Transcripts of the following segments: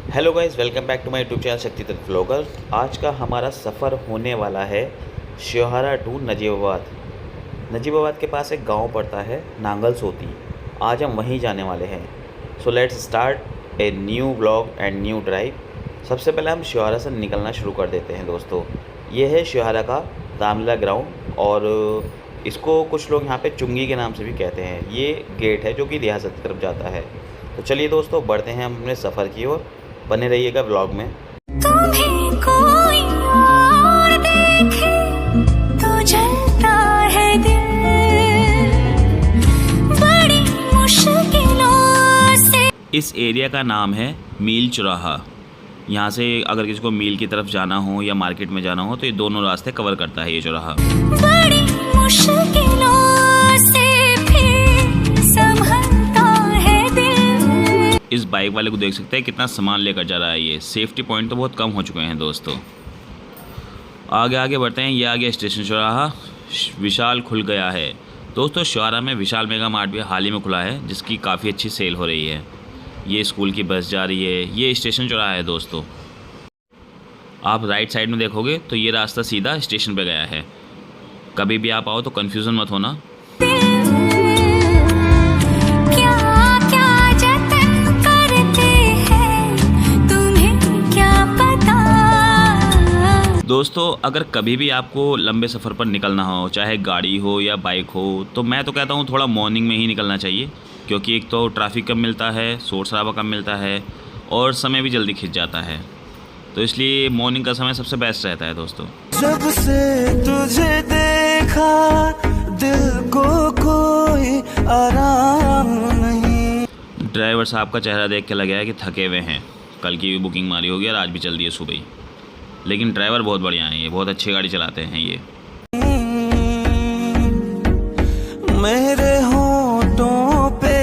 Hello guys, welcome back to my YouTube channel Shakti Tattva vlogger. आज का हमारा सफ़र होने वाला है श्योहारा टू नजीबाबाद। नजीबाबाद के पास एक गांव पड़ता है नांगल सोती। आज हम वहीं जाने वाले हैं। So let's start a new vlog and new drive. सबसे पहले हम श्योहारा से निकलना शुरू कर देते हैं दोस्तों। ये है श्योहारा का रामलीला ग्राउंड और इसको कुछ लोग यहाँ पे चुंगी के नाम से भी कहते हैं। ये गेट है जो कि रियासत की तरफ जाता है। तो चलिए दोस्तों, बढ़ते हैं हम अपने सफ़र की ओर। बने रहिएगा ब्लॉग में। तुम्हें कोई और देखे तो जलता है दिल, बड़ी मुश्किलों से। इस एरिया का नाम है मील चौराहा। यहाँ से अगर किसी को मील की तरफ जाना हो या मार्केट में जाना हो तो ये दोनों रास्ते कवर करता है ये चौराहा। बड़ी मुश्किलों से फिर संभलता है दिल। इस बाइक वाले को देख सकते हैं कितना सामान लेकर जा रहा है। ये सेफ्टी पॉइंट तो बहुत कम हो चुके हैं दोस्तों। आगे बढ़ते हैं। ये आ गया स्टेशन चौराहा। विशाल खुल गया है दोस्तों। श्योहारा में विशाल मेगा मार्ट भी हाल ही में खुला है जिसकी काफ़ी अच्छी सेल हो रही है। ये स्कूल की बस जा रही है। ये स्टेशन चौराहा है दोस्तों। आप राइट साइड में देखोगे तो ये रास्ता सीधा स्टेशन पे गया है। कभी भी आप आओ तो कन्फ्यूज़न मत होना। दोस्तों, अगर कभी भी आपको लंबे सफ़र पर निकलना हो, चाहे गाड़ी हो या बाइक हो, तो मैं तो कहता हूँ थोड़ा मॉर्निंग में ही निकलना चाहिए, क्योंकि एक तो ट्रैफिक कम मिलता है, शोर शराबा कम मिलता है और समय भी जल्दी खिंच जाता है। तो इसलिए मॉर्निंग का समय सबसे बेस्ट रहता है दोस्तों। जब से तुझे देखा दिल को कोई आराम नहीं। ड्राइवर साहब का चेहरा देख के लगा है कि थके हुए हैं। कल की भी बुकिंग मारी होगी और आज भी चल दी है सुबह ही। लेकिन ड्राइवर बहुत बढ़िया हैं, ये बहुत अच्छी गाड़ी चलाते हैं ये। मेरे होठों पे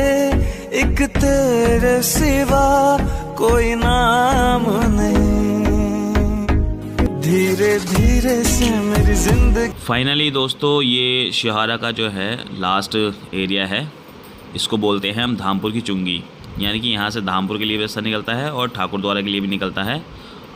एक तेरे सिवा कोई नाम नहीं। धीरे धीरे से मेरी जिंदगी। फाइनली दोस्तों, ये श्योहारा का जो है लास्ट एरिया है। इसको बोलते हैं हम धामपुर की चुंगी। यानी कि यहाँ से धामपुर के लिए भी रास्ता निकलता है और ठाकुर द्वारा के लिए भी निकलता है।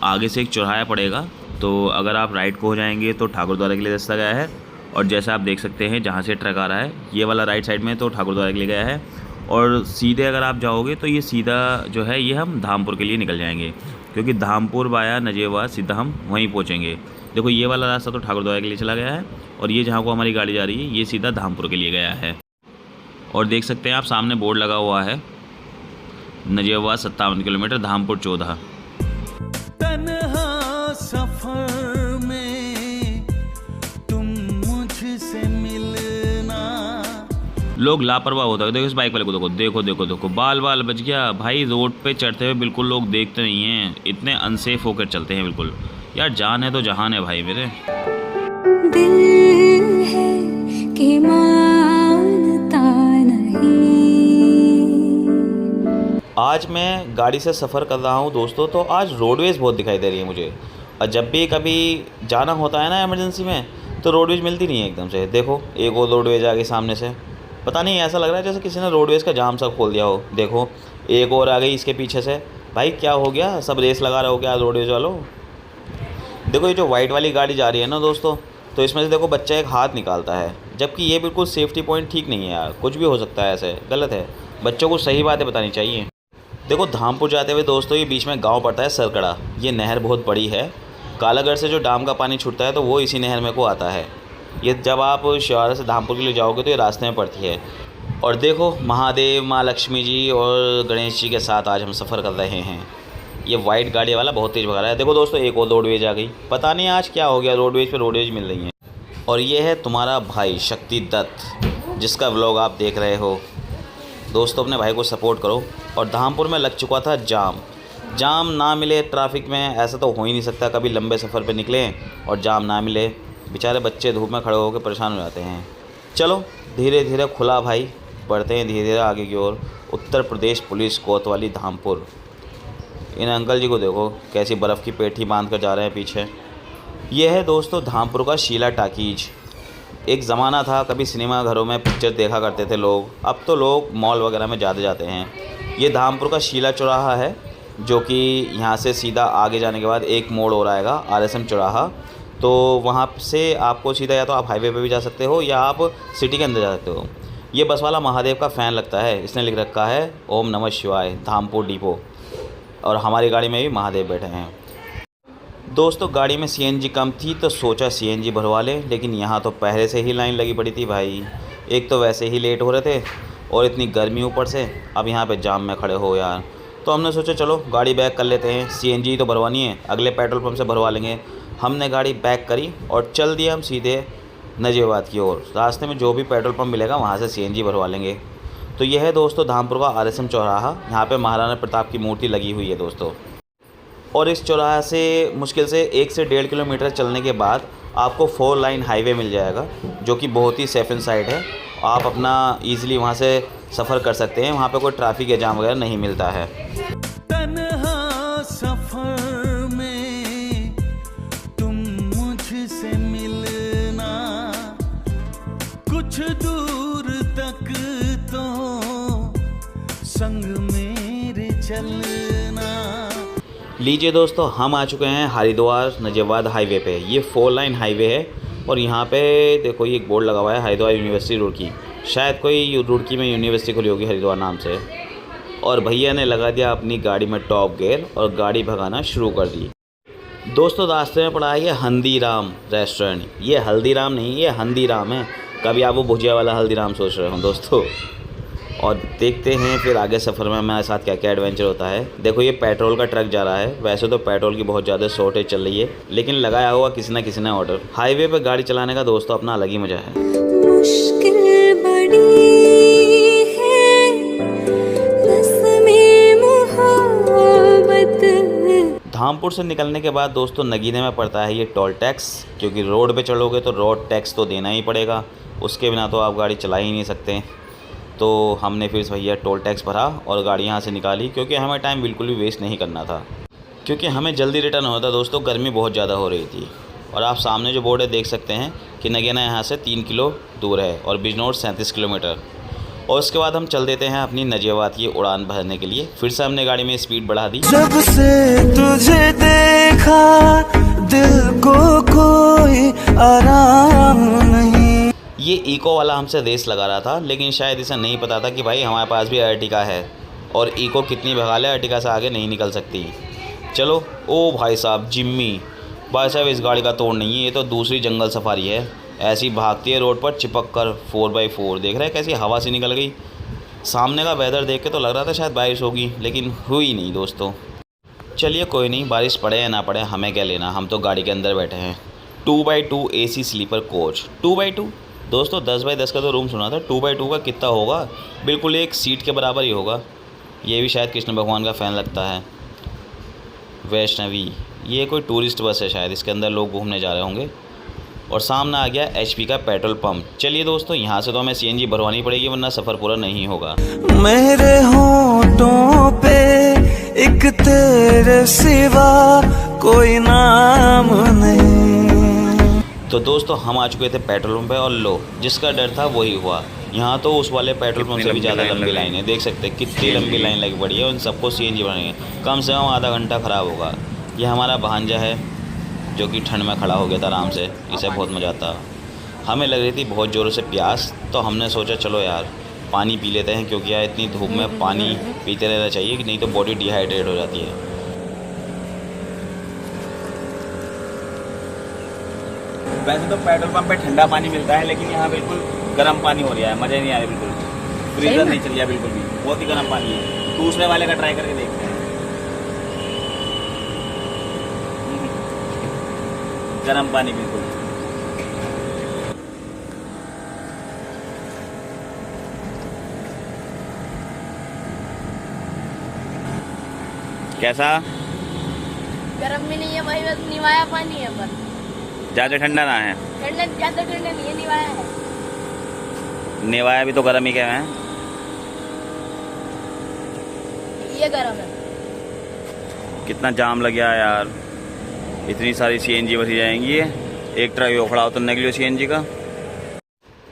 आगे से एक चौराहा पड़ेगा, तो अगर आप राइट को हो जाएंगे तो ठाकुर द्वारा के लिए रास्ता गया है। और जैसा आप देख सकते हैं जहाँ से ट्रक आ रहा है, ये वाला राइट साइड में तो ठाकुर द्वारा के लिए गया है। और सीधे अगर आप जाओगे तो ये सीधा जो है ये हम धामपुर के लिए निकल जाएंगे, क्योंकि धामपुर वाया नजीबाबाद सीधा हम वहीं पहुँचेंगे। देखो, ये वाला रास्ता तो ठाकुर द्वारा के लिए चला गया है और ये जहाँ को हमारी गाड़ी जा रही है ये सीधा धामपुर के लिए गया है। और देख सकते हैं आप सामने बोर्ड लगा हुआ है, नजीबाबाद 57 किलोमीटर, धामपुर 14। तन्हा सफर में तुम मुझसे मिलना। लोग लापरवाह होता है। देखो इस बाइक वाले को, देखो बाल बच गया भाई। रोड पे चढ़ते हुए बिल्कुल लोग देखते नहीं हैं, इतने अनसेफ होकर चलते हैं बिल्कुल। यार जान है तो जहान है भाई मेरे। दिल है कि मानता नहीं। आज मैं गाड़ी से सफ़र कर रहा हूँ दोस्तों, तो आज रोडवेज़ बहुत दिखाई दे रही है मुझे। और जब भी कभी जाना होता है ना इमरजेंसी में, तो रोडवेज़ मिलती नहीं है एकदम से। देखो, एक और रोडवेज़ आ गई सामने से। पता नहीं, ऐसा लग रहा है जैसे किसी ने रोडवेज़ का जाम सा खोल दिया हो। देखो, एक और आ गई इसके पीछे से। भाई क्या हो गया, सब रेस लगा रहे हो क्या रोडवेज़ वालों? देखो, ये जो वाइट वाली गाड़ी जा रही है ना दोस्तों, तो इसमें से देखो बच्चा एक हाथ निकालता है, जबकि ये बिल्कुल सेफ्टी पॉइंट ठीक नहीं है यार। कुछ भी हो सकता है, ऐसे गलत है। बच्चों को सही बातें बतानी चाहिए। देखो, धामपुर जाते हुए दोस्तों ये बीच में गांव पड़ता है सरकड़ा। ये नहर बहुत बड़ी है। कालागढ़ से जो डैम का पानी छूटता है तो वो इसी नहर में को आता है। ये जब आप श्योहारा से धामपुर के लिए जाओगे तो ये रास्ते में पड़ती है। और देखो, महादेव, माँ लक्ष्मी जी और गणेश जी के साथ आज हम सफ़र कर रहे हैं। ये वाइट गाड़ी वाला बहुत तेज़ भगा रहा है। देखो दोस्तों, एक और रोडवेज आ गई। पता नहीं आज क्या हो गया, रोडवेज पे रोडवेज मिल रही हैं। और ये है तुम्हारा भाई शक्ति दत्त, जिसका व्लॉग आप देख रहे हो दोस्तों। अपने भाई को सपोर्ट करो। और धामपुर में लग चुका था जाम ना मिले ट्रैफिक में, ऐसा तो हो ही नहीं सकता। कभी लंबे सफ़र पे निकलें और जाम ना मिले, बेचारे बच्चे धूप में खड़े होकर परेशान हो जाते हैं। चलो धीरे धीरे खुला भाई, बढ़ते हैं धीरे धीरे आगे की ओर। उत्तर प्रदेश पुलिस कोतवाली धामपुर। इन अंकल जी को देखो कैसी बर्फ़ की पेठी बांध कर जा रहे हैं पीछे। ये है दोस्तों धामपुर का शीला टाकीज। एक ज़माना था कभी सिनेमा घरों में पिक्चर देखा करते थे लोग, अब तो लोग मॉल वगैरह में ज़्यादा जाते हैं। ये धामपुर का शीला चौराहा है जो कि यहाँ से सीधा आगे जाने के बाद एक मोड़ हो आएगा RSM चौराहा, तो वहाँ से आपको सीधा या तो आप हाईवे पे भी जा सकते हो या आप सिटी के अंदर जा सकते हो। ये बस वाला महादेव का फ़ैन लगता है, इसने लिख रखा है ओम नमः शिवाय धामपुर डिपो, और हमारी गाड़ी में भी महादेव बैठे हैं। दोस्तों गाड़ी में CNG कम थी तो सोचा CNG भरवा लें, लेकिन यहाँ तो पहले से ही लाइन लगी पड़ी थी भाई। एक तो वैसे ही लेट हो रहे थे और इतनी गर्मी ऊपर से, अब यहाँ पे जाम में खड़े हो यार। तो हमने सोचा चलो गाड़ी बैक कर लेते हैं, CNG तो भरवानी है, अगले पेट्रोल पंप से भरवा लेंगे। हमने गाड़ी बैक करी और चल दिया हम सीधे नजीबाबाद की ओर। रास्ते में जो भी पेट्रोल पंप मिलेगा वहाँ से CNG भरवा लेंगे। तो यह है दोस्तों धामपुर का RSM चौराहा। यहाँ पे महाराणा प्रताप की मूर्ति लगी हुई है दोस्तों। और इस चौराहे से मुश्किल से 1 से 1.5 किलोमीटर चलने के बाद आपको 4 लाइन हाईवे मिल जाएगा, जो कि बहुत ही सेफ एंड साइड है। आप अपना ईज़िली वहाँ से सफ़र कर सकते हैं, वहाँ पे कोई ट्रैफिक या जाम वगैरह नहीं मिलता है। तन्हा सफर में तुम मुझसे मिलना, कुछ दूर तक तो संग मेरे चलना। लीजिए दोस्तों, हम आ चुके हैं हरिद्वार नजीबाबाद हाईवे पे। ये 4 लाइन हाईवे है और यहाँ पे देखो ये एक बोर्ड लगा हुआ है हरिद्वार यूनिवर्सिटी रुड़की। शायद कोई रुड़की में यूनिवर्सिटी खुली होगी हरिद्वार नाम से। और भैया ने लगा दिया अपनी गाड़ी में टॉप गियर और गाड़ी भगाना शुरू कर दी। दोस्तों रास्ते में पड़ा है ये हल्दीराम रेस्टोरेंट। ये हल्दीराम नहीं, ये हल्दीराम है। कभी आप वो भुजिया वाला हल्दीराम सोच रहे हो दोस्तों। और देखते हैं फिर आगे सफ़र में हमारे साथ क्या क्या एडवेंचर होता है। देखो ये पेट्रोल का ट्रक जा रहा है। वैसे तो पेट्रोल की बहुत ज़्यादा शॉर्टेज चल रही है, लेकिन लगाया हुआ किसी ना किसी ने ऑर्डर। हाईवे पे गाड़ी चलाने का दोस्तों अपना अलग ही मज़ा है। मुश्किल बड़ी है बस में मोहब्बत। धामपुर से निकलने के बाद दोस्तों नगीने में पड़ता है ये टोल टैक्स, क्योंकि रोड पे चलोगे तो रोड टैक्स तो देना ही पड़ेगा, उसके बिना तो आप गाड़ी चला ही नहीं सकते। तो हमने फिर भैया टोल टैक्स भरा और गाड़ी यहाँ से निकाली, क्योंकि हमें टाइम बिल्कुल भी वेस्ट नहीं करना था, क्योंकि हमें जल्दी रिटर्न होना था दोस्तों। गर्मी बहुत ज़्यादा हो रही थी। और आप सामने जो बोर्ड है देख सकते हैं कि नगीना यहाँ से 3 किलो दूर है और बिजनौर 37 किलोमीटर। और उसके बाद हम चल देते हैं अपनी नजीबाबाद की उड़ान भरने के लिए। फिर से हमने गाड़ी में स्पीड बढ़ा दी। जब से तुझे देखा दिल को कोई आराम नहीं। ये इको वाला हमसे रेस लगा रहा था, लेकिन शायद इसे नहीं पता था कि भाई हमारे पास भी अर्टिगा है और इको कितनी भगा ले अर्टिगा से आगे नहीं निकल सकती। चलो ओ भाई साहब जिम्मी भाई साहब, इस गाड़ी का तोड़ नहीं है, ये तो दूसरी जंगल सफारी है। ऐसी भागती है रोड पर चिपक कर 4x4। देख रहे हैं कैसी हवा से निकल गई। सामने का वेदर देख के तो लग रहा था शायद बारिश होगी, लेकिन हुई नहीं दोस्तों। चलिए कोई नहीं, बारिश पड़े या ना पड़े हमें क्या लेना, हम तो गाड़ी के अंदर बैठे हैं। 2x2 AC sleeper coach. 2x2 दोस्तों 10x10 का तो रूम सुना था। 2x2 का कितना होगा, बिल्कुल एक सीट के बराबर ही होगा। ये भी शायद कृष्ण भगवान का फ़ैन लगता है। वैष्णवी, ये कोई टूरिस्ट बस है शायद, इसके अंदर लोग घूमने जा रहे होंगे। और सामने आ गया HP का पेट्रोल पंप। चलिए दोस्तों यहाँ से तो हमें CNG भरवानी पड़ेगी, वरना सफ़र पूरा नहीं होगा। मेरे होठों पे एक तेरे सिवा कोई नाम नहीं। तो दोस्तों हम आ चुके थे पेट्रोल पंप पे और लो जिसका डर था वही हुआ। यहाँ तो उस वाले पेट्रोल पंप से भी ज़्यादा लंबी लाइन है। देख सकते हैं कितनी लंबी लाइन लगी पड़ी है। उन सबको CNG भरेंगे, कम से कम आधा घंटा ख़राब होगा। ये हमारा भांजा है जो कि ठंड में खड़ा हो गया था आराम से, इसे बहुत मज़ा आता। हमें लग रही थी बहुत ज़ोरों से प्यास, तो हमने सोचा चलो यार पानी पी लेते हैं, क्योंकि यार इतनी धूप में पानी पीते रहना चाहिए, कि नहीं तो बॉडी डिहाइड्रेट हो जाती है। वैसे तो पेट्रोल पंप पे ठंडा पानी मिलता है, लेकिन यहाँ बिल्कुल गर्म पानी हो रहा है, मज़ा नहीं आ रहा बिल्कुल। फ्रीजर नहीं चल रहा बिल्कुल भी, बहुत ही गर्म पानी है। दूसरे वाले का ट्राई करके देखते हैं। गर्म पानी बिल्कुल। कैसा? गर्म भी नहीं है भाई, बस निवाया पानी है, पर ज़्यादा ठंडा ना है। ठंडा ज्यादा ठंडा नहीं है, निवाया है। नेवाया भी तो गर्म ही क्या है। ये गर्म है। कितना जाम लग गया यार, इतनी सारी CNG बसी जाएंगी। एक ट्रक वो खड़ा उतरने के लिए CNG का।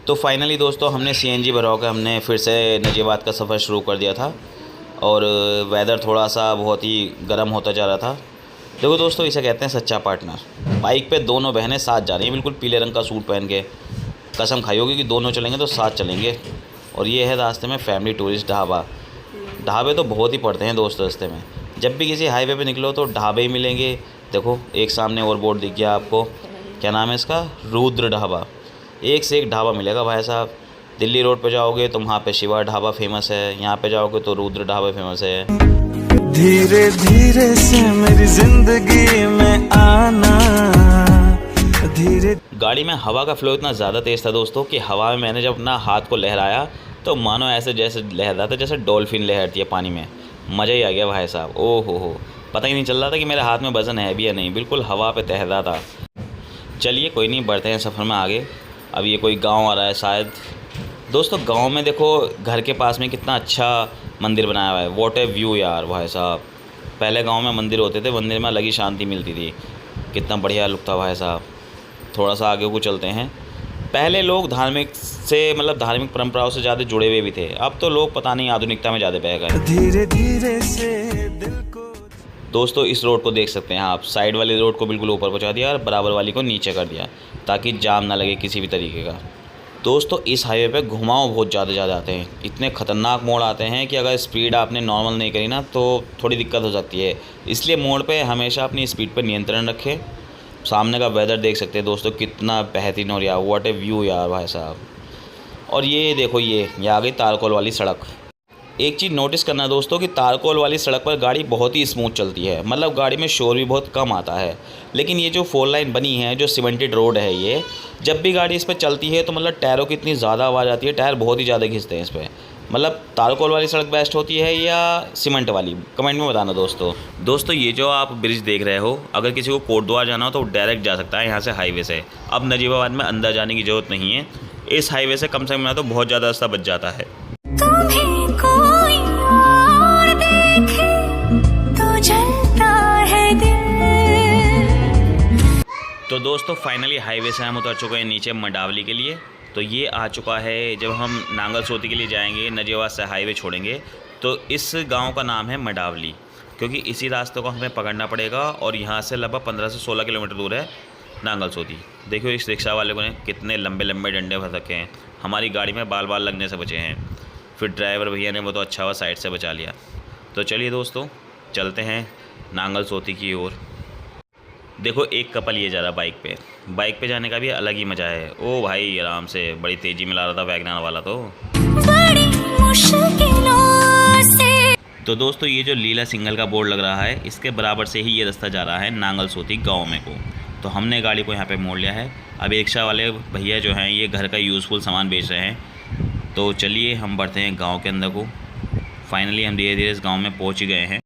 तो फाइनली दोस्तों हमने CNG भरवा के हमने फिर से नजीबाबाद का सफ़र शुरू कर दिया था। और वेदर थोड़ा सा बहुत ही गर्म होता जा रहा था। देखो दोस्तों, इसे कहते हैं सच्चा पार्टनर। बाइक पे दोनों बहनें साथ जा रही हैं, बिल्कुल पीले रंग का सूट पहन के। कसम खाई होगी कि दोनों चलेंगे तो साथ चलेंगे। और ये है रास्ते में फैमिली टूरिस्ट ढाबा। ढाबे तो बहुत ही पड़ते हैं दोस्त रास्ते में। जब भी किसी हाईवे पे निकलो तो ढाबे ही मिलेंगे। देखो एक सामने और बोर्ड दिख गया आपको, क्या नाम है इसका, रुद्र ढाबा। एक से एक ढाबा मिलेगा भाई साहब। दिल्ली रोड पे जाओगे तो वहाँ पे शिवा ढाबा फेमस है, यहाँ पे जाओगे तो रुद्र ढाबा फेमस है। धीरे धीरे से मेरी जिंदगी में आना, धीरे। गाड़ी में हवा का फ्लो इतना ज़्यादा तेज़ था दोस्तों कि हवा में मैंने जब अपना हाथ को लहराया तो मानो ऐसे जैसे लहर रहा था जैसे डॉल्फिन लहरती है पानी में। मज़ा ही आ गया भाई साहब। ओ हो, पता ही नहीं चल रहा था कि मेरे हाथ में वज़न है भी या नहीं, बिल्कुल हवा पे तैर रहा था। चलिए कोई नहीं, बढ़ते हैं सफ़र में आगे। अब ये कोई गांव आ रहा है शायद। दोस्तों गांव में देखो घर के पास में कितना अच्छा मंदिर बनाया हुआ है। व्हाट ए व्यू यार भाई साहब। पहले गांव में मंदिर होते थे, मंदिर में अलग ही शांति मिलती थी। कितना बढ़िया लुक था भाई साहब। थोड़ा सा आगे को चलते हैं। पहले लोग धार्मिक से मतलब धार्मिक परंपराओं से ज़्यादा जुड़े हुए भी थे। अब तो लोग पता नहीं आधुनिकता में ज़्यादा बह गए। धीरे धीरे से दिल को। दोस्तों इस रोड को देख सकते हैं आप। साइड वाली रोड को बिल्कुल ऊपर पहुंचा दिया और बराबर वाली को नीचे कर दिया ताकि जाम ना लगे किसी भी तरीके का। दोस्तों इस हाईवे पे घुमाव बहुत ज़्यादा आते हैं। इतने ख़तरनाक मोड़ आते हैं कि अगर स्पीड आपने नॉर्मल नहीं करी ना तो थोड़ी दिक्कत हो सकती है। इसलिए मोड़ पे हमेशा अपनी स्पीड पर नियंत्रण रखें। सामने का वेदर देख सकते हैं दोस्तों, कितना बेहतरीन हो रहा है। व्हाट ए व्यू यार भाई साहब। और ये देखो ये आ गई तारकोल वाली सड़क। एक चीज़ नोटिस करना दोस्तों कि तारकोल वाली सड़क पर गाड़ी बहुत ही स्मूथ चलती है, मतलब गाड़ी में शोर भी बहुत कम आता है। लेकिन ये जो 4 लाइन बनी है, जो सीमेंटेड रोड है, ये जब भी गाड़ी इस पर चलती है तो मतलब टायरों की इतनी ज़्यादा आवाज़ आती है, टायर बहुत ही ज़्यादा घिसते हैं इस पर। मतलब तारकोल वाली सड़क बेस्ट होती है या सीमेंट वाली, कमेंट में बताना दोस्तों ये जो आप ब्रिज देख रहे हो, अगर किसी को कोटद्वार जाना हो तो डायरेक्ट जा सकता है यहाँ से हाईवे से। अब नजीबाबाद में अंदर जाने की ज़रूरत नहीं है। इस हाईवे से कम से कम तो बहुत ज़्यादा रास्ता बच जाता है। तुम्हें कोई और देखे तो जलता है दिल। तो दोस्तों फाइनली हाईवे से हम उतर चुके हैं नीचे मंडावली के लिए। तो ये आ चुका है, जब हम नांगल सोती के लिए जाएंगे, नजीबाबाद से हाईवे छोड़ेंगे तो इस गांव का नाम है मंडावली, क्योंकि इसी रास्ते को हमें पकड़ना पड़ेगा। और यहाँ से लगभग 15 से 16 किलोमीटर दूर है नांगल सोती। देखो इस रिक्शा वाले को ने कितने लंबे लंबे डंडे भर रखे हैं। हमारी गाड़ी में बाल बाल लगने से बचे हैं। फिर ड्राइवर भैया ने वो तो अच्छा हुआ साइड से बचा लिया। तो चलिए दोस्तों चलते हैं नांगल सोती की ओर। देखो एक कपल ये जा रहा बाइक पे जाने का भी अलग ही मज़ा है। ओ भाई आराम से, बड़ी तेज़ी में ला रहा था वैगनर वाला तो। बड़ी मुश्किलों से। तो दोस्तों ये जो लीला सिंगल का बोर्ड लग रहा है, इसके बराबर से ही ये रास्ता जा रहा है नांगल सोती गाँव में को। तो हमने गाड़ी को यहाँ पे मोड़ लिया है। अब रिक्शा वाले भैया जो हैं ये घर का यूज़फुल सामान बेच रहे हैं। तो चलिए हम बढ़ते हैं गांव के अंदर को। फाइनली हम धीरे धीरे इस गांव में पहुंच ही गए हैं।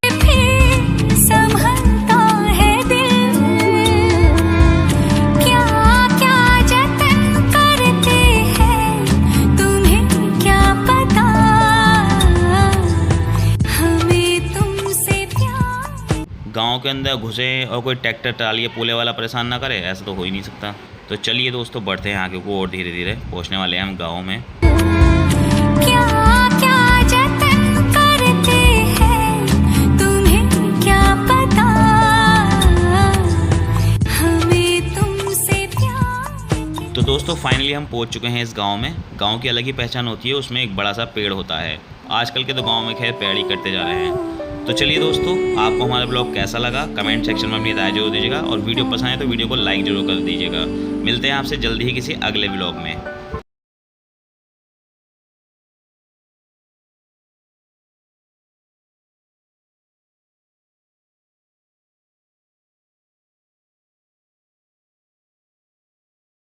संभलता है दिल, क्या क्या जतन करते हैं तुम्हें क्या पता, हमें तुमसे प्यार। गांव के अंदर घुसे और कोई ट्रैक्टर ट्राली पुले वाला परेशान ना करे, ऐसा तो हो ही नहीं सकता। तो चलिए दोस्तों बढ़ते हैं आगे को और धीरे धीरे पहुंचने वाले हैं हम गाँव में। क्या क्या जतन करते हैं तुम्हें क्या पता, हमें तुमसे प्यार। तो दोस्तों फाइनली हम पहुंच चुके हैं इस गांव में। गांव की अलग ही पहचान होती है, उसमें एक बड़ा सा पेड़ होता है। आजकल के तो गांव में खैर पेड़ ही कटते जा रहे हैं। तो चलिए दोस्तों आपको हमारा ब्लॉग कैसा लगा कमेंट सेक्शन में अपनी राय जरूर दीजिएगा, और वीडियो पसंद आए तो वीडियो को लाइक जरूर कर दीजिएगा। मिलते हैं आपसे जल्दी ही किसी अगले ब्लॉग में।